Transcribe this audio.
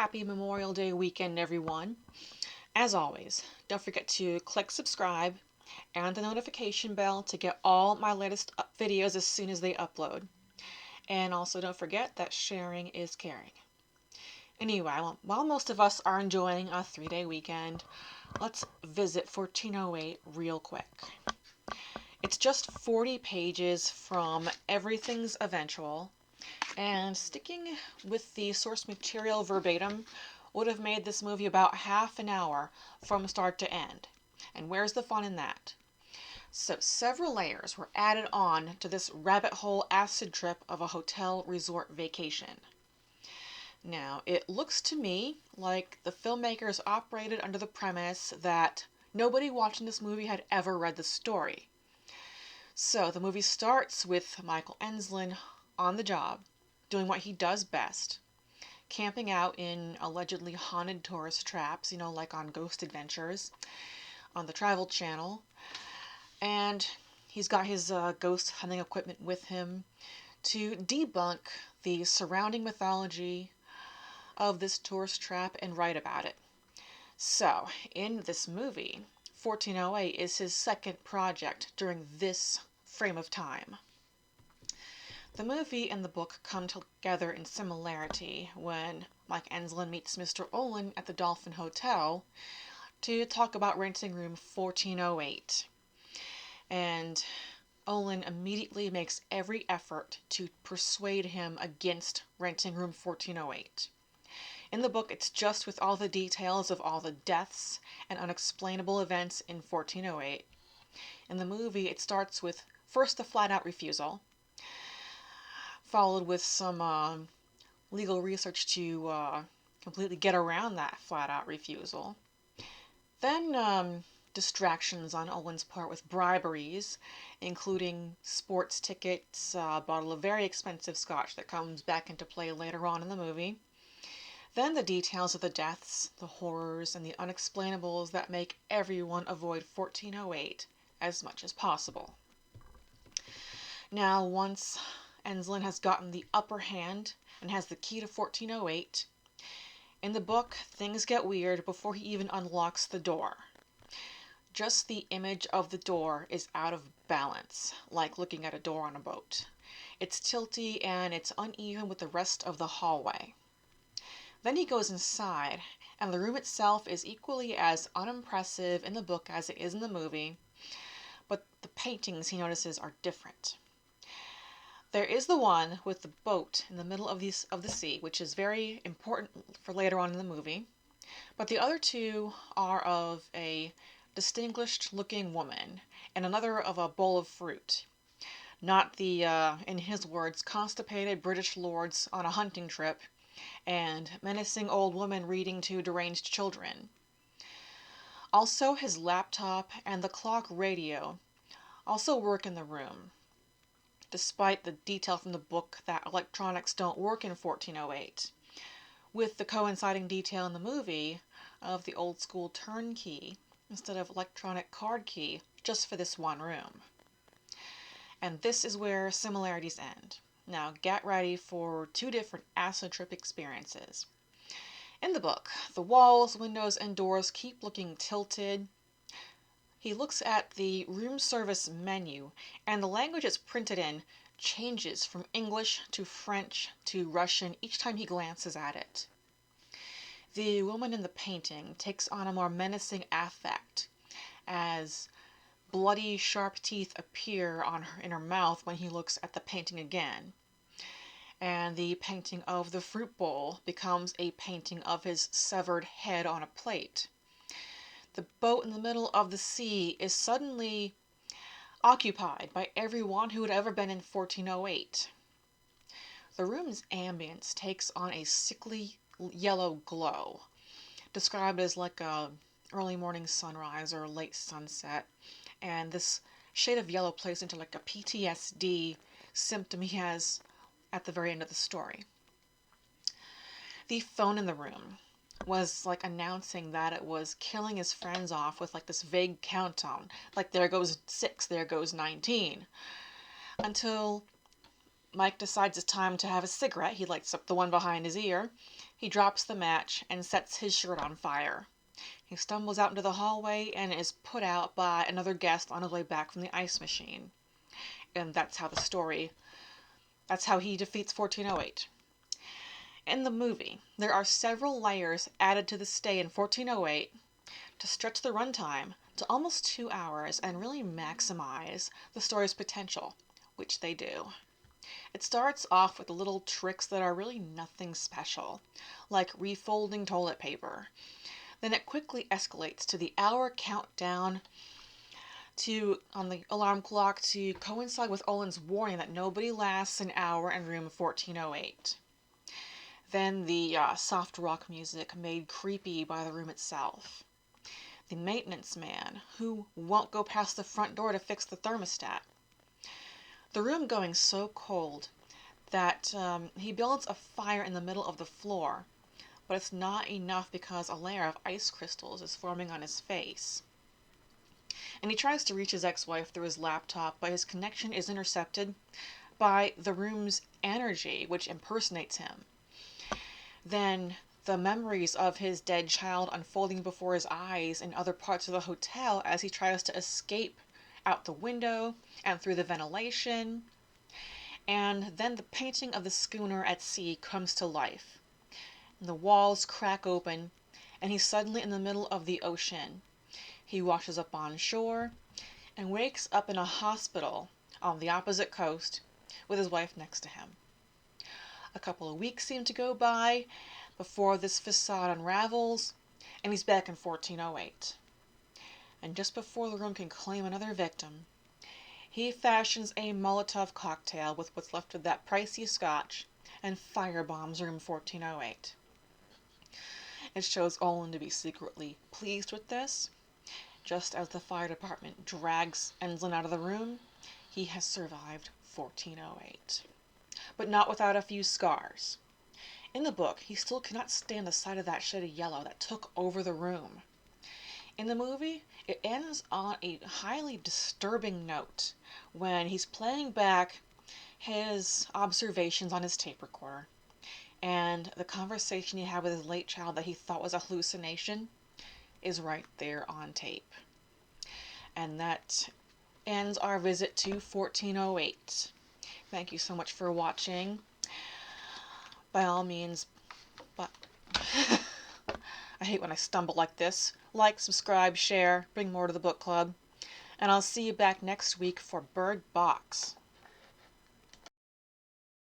Happy Memorial Day weekend, everyone. As always, don't forget to click subscribe and the notification bell to get all my latest videos as soon as they upload. And also don't forget that sharing is caring. Anyway, while most of us are enjoying a 3-day weekend, let's visit 1408 real quick. It's just 40 pages from Everything's Eventual, and sticking with the source material verbatim would have made this movie about half an hour from start to end. And where's the fun in that? So several layers were added on to this rabbit hole acid trip of a hotel resort vacation. Now, it looks to me like the filmmakers operated under the premise that nobody watching this movie had ever read the story. So the movie starts with Michael Enslin on the job, doing what he does best, camping out in allegedly haunted tourist traps, like on Ghost Adventures on the Travel Channel. And he's got his ghost hunting equipment with him to debunk the surrounding mythology of this tourist trap and write about it. So, in this movie, 1408 is his second project during this frame of time. The movie and the book come together in similarity when Mike Enslin meets Mr. Olin at the Dolphin Hotel to talk about renting room 1408. And Olin immediately makes every effort to persuade him against renting room 1408. In the book, it's just with all the details of all the deaths and unexplainable events in 1408. In the movie, it starts with first the flat-out refusal, followed with some legal research to completely get around that flat-out refusal. Then distractions on Olin's part with briberies, including sports tickets, a bottle of very expensive scotch that comes back into play later on in the movie. Then the details of the deaths, the horrors, and the unexplainables that make everyone avoid 1408 as much as possible. Now, once Enslin has gotten the upper hand and has the key to 1408, in the book, things get weird before he even unlocks the door. Just the image of the door is out of balance, like looking at a door on a boat. It's tilty and it's uneven with the rest of the hallway. Then he goes inside, and the room itself is equally as unimpressive in the book as it is in the movie, but the paintings he notices are different. There is the one with the boat in the middle of the sea, which is very important for later on in the movie, but the other two are of a distinguished-looking woman and another of a bowl of fruit. Not the, in his words, constipated British lords on a hunting trip and menacing old woman reading to deranged children. Also, his laptop and the clock radio also work in the room, despite the detail from the book that electronics don't work in 1408, with the coinciding detail in the movie of the old school turn key instead of electronic card key just for this one room. And this is where similarities end. Now get ready for two different acid trip experiences. In the book, the walls, windows, and doors keep looking tilted. He looks at the room service menu, and the language it's printed in changes from English to French to Russian each time he glances at it. The woman in the painting takes on a more menacing affect as bloody, sharp teeth appear in her mouth when he looks at the painting again. And the painting of the fruit bowl becomes a painting of his severed head on a plate. The boat in the middle of the sea is suddenly occupied by everyone who had ever been in 1408. The room's ambience takes on a sickly yellow glow, described as like a early morning sunrise or late sunset, and this shade of yellow plays into like a PTSD symptom he has at the very end of the story. The phone in the room was like announcing that it was killing his friends off with like this vague countdown, like there goes 6, there goes 19, until Mike decides it's time to have a cigarette. He lights up the one behind his ear. He drops the match and sets his shirt on fire. He stumbles out into the hallway and is put out by another guest on his way back from the ice machine. And that's how he defeats 1408. In the movie, there are several layers added to the stay in 1408 to stretch the runtime to almost 2 hours and really maximize the story's potential, which they do. It starts off with little tricks that are really nothing special, like refolding toilet paper. Then it quickly escalates to the hour countdown on the alarm clock to coincide with Olin's warning that nobody lasts an hour in room 1408. Then the soft rock music made creepy by the room itself. The maintenance man who won't go past the front door to fix the thermostat. The room going so cold that he builds a fire in the middle of the floor, but it's not enough because a layer of ice crystals is forming on his face. And he tries to reach his ex-wife through his laptop, but his connection is intercepted by the room's energy, which impersonates him. Then the memories of his dead child unfolding before his eyes in other parts of the hotel as he tries to escape out the window and through the ventilation. And then the painting of the schooner at sea comes to life. And the walls crack open, and he's suddenly in the middle of the ocean. He washes up on shore and wakes up in a hospital on the opposite coast with his wife next to him. A couple of weeks seem to go by before this facade unravels, and he's back in 1408. And just before the room can claim another victim, he fashions a Molotov cocktail with what's left of that pricey scotch and firebombs room 1408. It shows Olin to be secretly pleased with this. Just as the fire department drags Enslin out of the room, he has survived 1408. But not without a few scars. In the book, he still cannot stand the sight of that shade of yellow that took over the room. In the movie, it ends on a highly disturbing note when he's playing back his observations on his tape recorder, and the conversation he had with his late child that he thought was a hallucination is right there on tape. And that ends our visit to 1408. Thank you so much for watching. By all means, but I hate when I stumble like this. Like, subscribe, share, bring more to the book club. And I'll see you back next week for Bird Box.